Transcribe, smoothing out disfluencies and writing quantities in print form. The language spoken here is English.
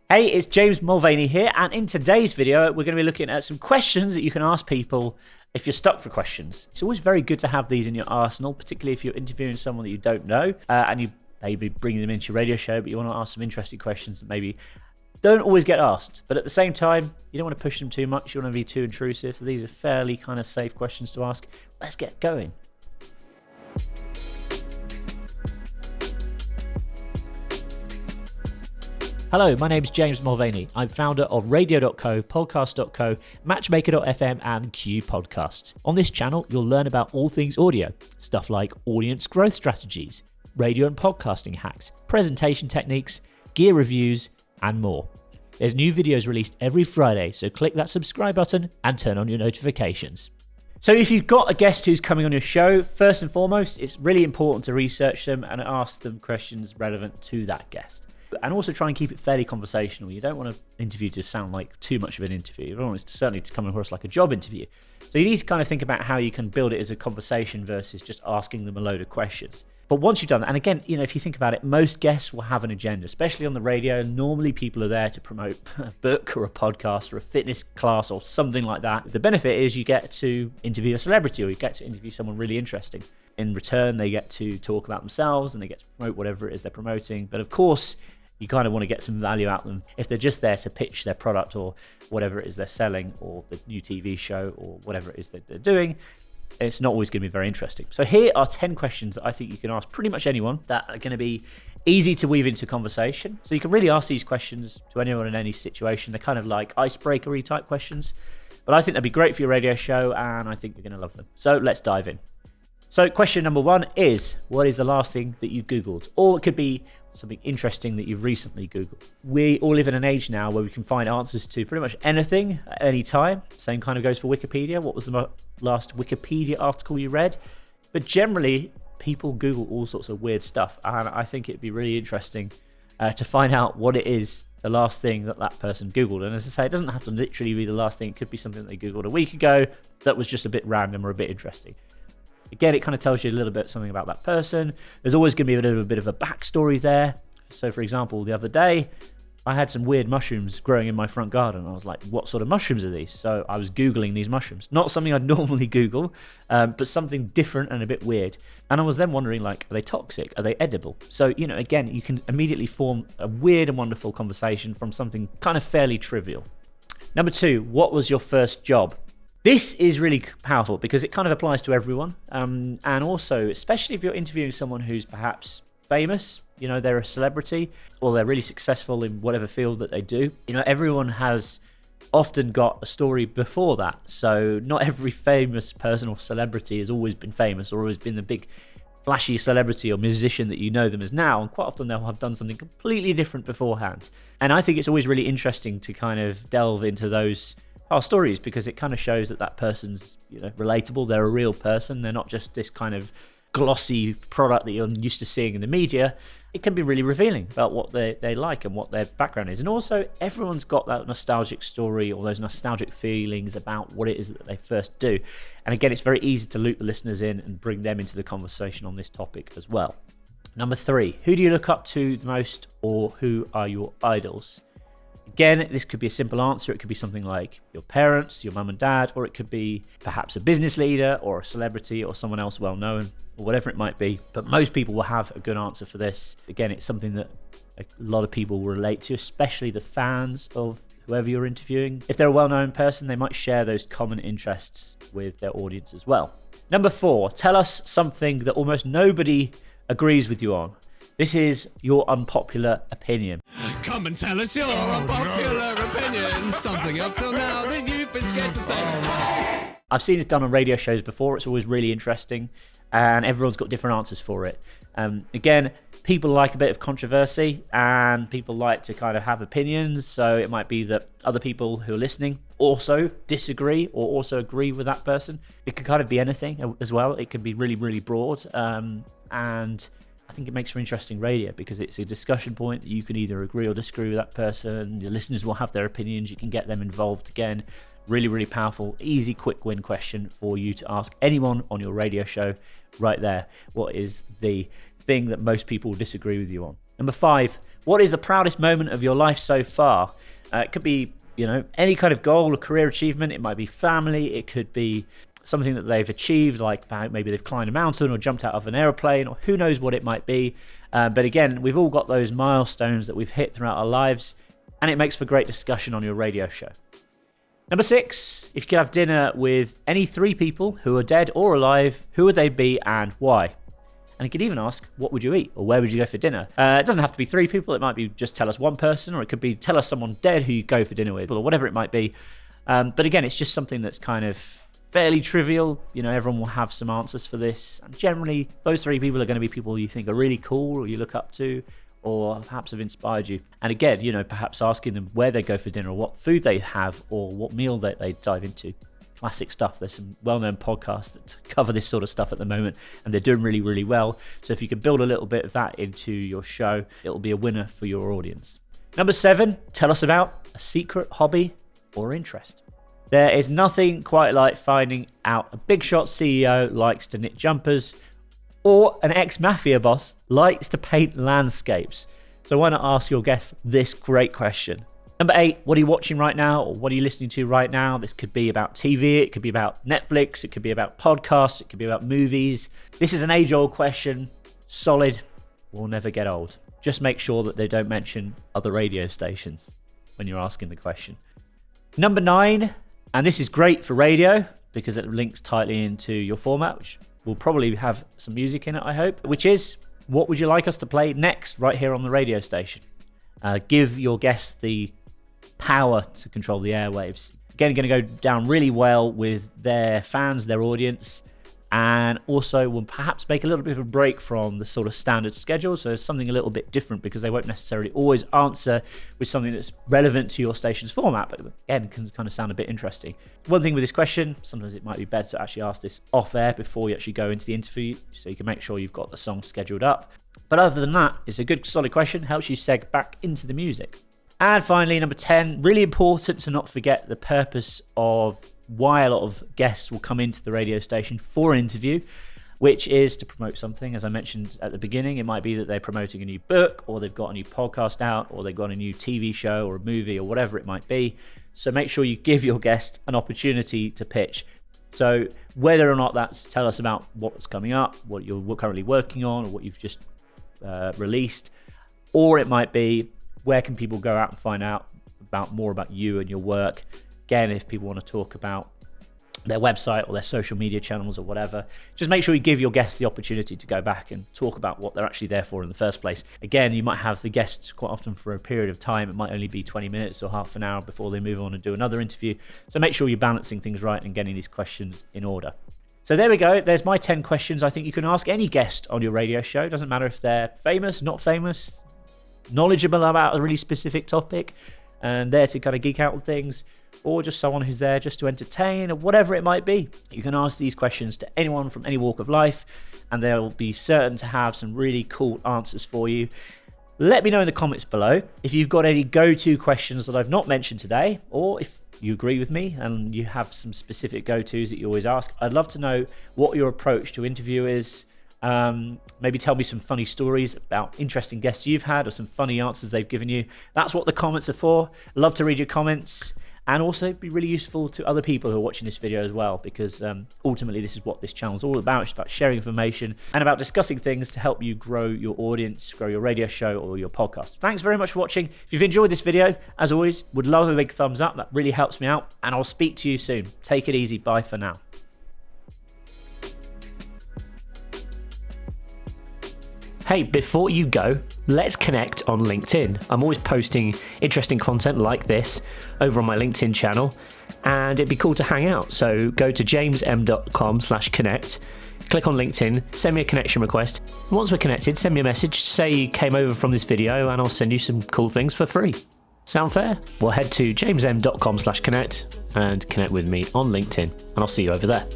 Hey, it's James Mulvaney here, and in today's video, we're going to be looking at some questions that you can ask people if you're stuck for questions. It's always very good to have these in your arsenal, particularly if you're interviewing someone that you don't know, and you maybe bringing them into your radio show, but you want to ask some interesting questions that maybe don't always get asked. But at the same time, you don't want to push them too much. You don't want to be too intrusive. So these are fairly kind of safe questions to ask. Let's get going. Hello, my name's James Mulvaney. I'm founder of Radio.co, Podcast.co, Matchmaker.fm and Q Podcasts. On this channel, you'll learn about all things audio, stuff like audience growth strategies, radio and podcasting hacks, presentation techniques, gear reviews, and more. There's new videos released every Friday, so click that subscribe button and turn on your notifications. So if you've got a guest who's coming on your show, first and foremost, it's really important to research them and ask them questions relevant to that guest. And also try and keep it fairly conversational. You don't want an interview to sound like too much of an interview. You don't want it certainly to come across like a job interview. So you need to kind of think about how you can build it as a conversation versus just asking them a load of questions. But once you've done that, and again, if you think about it, most guests will have an agenda, especially on the radio. Normally people are there to promote a book or a podcast or a fitness class or something like that. The benefit is you get to interview a celebrity or you get to interview someone really interesting. In return, they get to talk about themselves and they get to promote whatever it is they're promoting. But of course, you kind of want to get some value out of them. If they're just there to pitch their product or whatever it is they're selling or the new TV show or whatever it is that they're doing, it's not always going to be very interesting. So here are 10 questions that I think you can ask pretty much anyone that are going to be easy to weave into conversation. So you can really ask these questions to anyone in any situation. They're kind of like icebreaker-y type questions, but I think they'd be great for your radio show and I think you're going to love them. So let's dive in. So question number one is, what is the last thing that you Googled? Or it could be something interesting that you've recently Googled. We all live in an age now where we can find answers to pretty much anything at any time. Same kind of goes for Wikipedia. What was the last Wikipedia article you read? But generally, people Google all sorts of weird stuff. And I think it'd be really interesting to find out what it is, the last thing that person Googled. And as I say, it doesn't have to literally be the last thing. It could be something that they Googled a week ago that was just a bit random or a bit interesting. Again, it kind of tells you a little bit something about that person. There's always going to be a bit of a backstory there. So, for example, the other day, I had some weird mushrooms growing in my front garden. I was like, what sort of mushrooms are these? So I was Googling these mushrooms. Not something I'd normally Google, but something different and a bit weird. And I was then wondering, like, are they toxic? Are they edible? So, again, you can immediately form a weird and wonderful conversation from something kind of fairly trivial. Number two, what was your first job? This is really powerful because it kind of applies to everyone. And also, especially if you're interviewing someone who's perhaps famous, they're a celebrity or they're really successful in whatever field that they do. Everyone has often got a story before that. So not every famous person or celebrity has always been famous or always been the big flashy celebrity or musician that you know them as now. And quite often they'll have done something completely different beforehand. And I think it's always really interesting to kind of delve into those stories because it kind of shows that person's relatable. They're a real person. They're not just this kind of glossy product that you're used to seeing in the media. It can be really revealing about what they like and what their background is. And also, everyone's got that nostalgic story or those nostalgic feelings about what it is that they first do. And again, it's very easy to loop the listeners in and bring them into the conversation on this topic as well. Number three, who do you look up to the most or who are your idols? Again, this could be a simple answer. It could be something like your parents, your mum and dad, or it could be perhaps a business leader or a celebrity or someone else well known or whatever it might be. But most people will have a good answer for this. Again, it's something that a lot of people will relate to, especially the fans of whoever you're interviewing. If they're a well-known person, they might share those common interests with their audience as well. Number four, tell us something that almost nobody agrees with you on. This is your unpopular opinion. Come and tell us your unpopular opinion. Something up till now that you've been scared to say. I've seen this done on radio shows before. It's always really interesting, and everyone's got different answers for it. Again, people like a bit of controversy, and people like to kind of have opinions. So it might be that other people who are listening also disagree or also agree with that person. It could kind of be anything as well. It can be really, really broad, and I think it makes for interesting radio because it's a discussion point that you can either agree or disagree with that person. Your listeners will have their opinions. You can get them involved again. Really, really powerful, easy, quick win question for you to ask anyone on your radio show right there. What is the thing that most people disagree with you on? Number 5, what is the proudest moment of your life so far? It could be, any kind of goal or career achievement. It might be family. It could be something that they've achieved, like maybe they've climbed a mountain or jumped out of an aeroplane, or who knows what it might be. But again, we've all got those milestones that we've hit throughout our lives, and it makes for great discussion on your radio show. Number 6, if you could have dinner with any 3 people who are dead or alive, who would they be and why? And you could even ask, what would you eat, or where would you go for dinner? It doesn't have to be 3 people. It might be just tell us one person, or it could be tell us someone dead who you go for dinner with, or whatever it might be. But again, it's just something that's kind of fairly trivial. Everyone will have some answers for this. And generally, those 3 people are going to be people you think are really cool, or you look up to, or perhaps have inspired you. And again, perhaps asking them where they go for dinner, or what food they have, or what meal they dive into. Classic stuff. There's some well-known podcasts that cover this sort of stuff at the moment, and they're doing really, really well. So if you can build a little bit of that into your show, it'll be a winner for your audience. Number 7, tell us about a secret hobby or interest. There is nothing quite like finding out a big shot CEO likes to knit jumpers, or an ex-mafia boss likes to paint landscapes. So why not ask your guests this great question? Number 8, what are you watching right now, or what are you listening to right now? This could be about TV, it could be about Netflix, it could be about podcasts, it could be about movies. This is an age-old question, solid, will never get old. Just make sure that they don't mention other radio stations when you're asking the question. Number 9, and this is great for radio because it links tightly into your format, which will probably have some music in it, I hope, which is, what would you like us to play next right here on the radio station? Give your guests the power to control the airwaves. Again, going to go down really well with their fans, their audience, and also will perhaps make a little bit of a break from the sort of standard schedule. So it's something a little bit different, because they won't necessarily always answer with something that's relevant to your station's format, but again, can kind of sound a bit interesting. One thing with this question, sometimes it might be better to actually ask this off air before you actually go into the interview, so you can make sure you've got the song scheduled up. But other than that, it's a good solid question, helps you seg back into the music. And finally, number 10, really important to not forget the purpose of why a lot of guests will come into the radio station for an interview, which is to promote something. As I mentioned at the beginning, it might be that they're promoting a new book, or they've got a new podcast out, or they've got a new TV show or a movie, or whatever it might be. So make sure you give your guest an opportunity to pitch. So whether or not that's tell us about what's coming up, what you're currently working on, or what you've just released, or it might be where can people go out and find out more about you and your work. Again, if people want to talk about their website or their social media channels or whatever, just make sure you give your guests the opportunity to go back and talk about what they're actually there for in the first place. Again, you might have the guests quite often for a period of time. It might only be 20 minutes or half an hour before they move on and do another interview. So make sure you're balancing things right and getting these questions in order. So there we go. There's my 10 questions I think you can ask any guest on your radio show. Doesn't matter if they're famous, not famous, knowledgeable about a really specific topic, and there to kind of geek out on things, or just someone who's there just to entertain, or whatever it might be. You can ask these questions to anyone from any walk of life, and they'll be certain to have some really cool answers for you. Let me know in the comments below if you've got any go-to questions that I've not mentioned today, or if you agree with me and you have some specific go-tos that you always ask. I'd love to know what your approach to interview is. Maybe tell me some funny stories about interesting guests you've had, or some funny answers they've given you. That's what the comments are for. Love to read your comments, and also be really useful to other people who are watching this video as well, because ultimately this is what this channel is all about. It's about sharing information and about discussing things to help you grow your audience, grow your radio show or your podcast. Thanks very much for watching. If you've enjoyed this video, as always, would love a big thumbs up. That really helps me out, and I'll speak to you soon. Take it easy. Bye for now. Hey, before you go, let's connect on LinkedIn. I'm always posting interesting content like this over on my LinkedIn channel, and it'd be cool to hang out. So go to jamesm.com/connect, click on LinkedIn, send me a connection request. Once we're connected, send me a message, say you came over from this video, and I'll send you some cool things for free. Sound fair? Well, head to jamesm.com/connect and connect with me on LinkedIn, and I'll see you over there.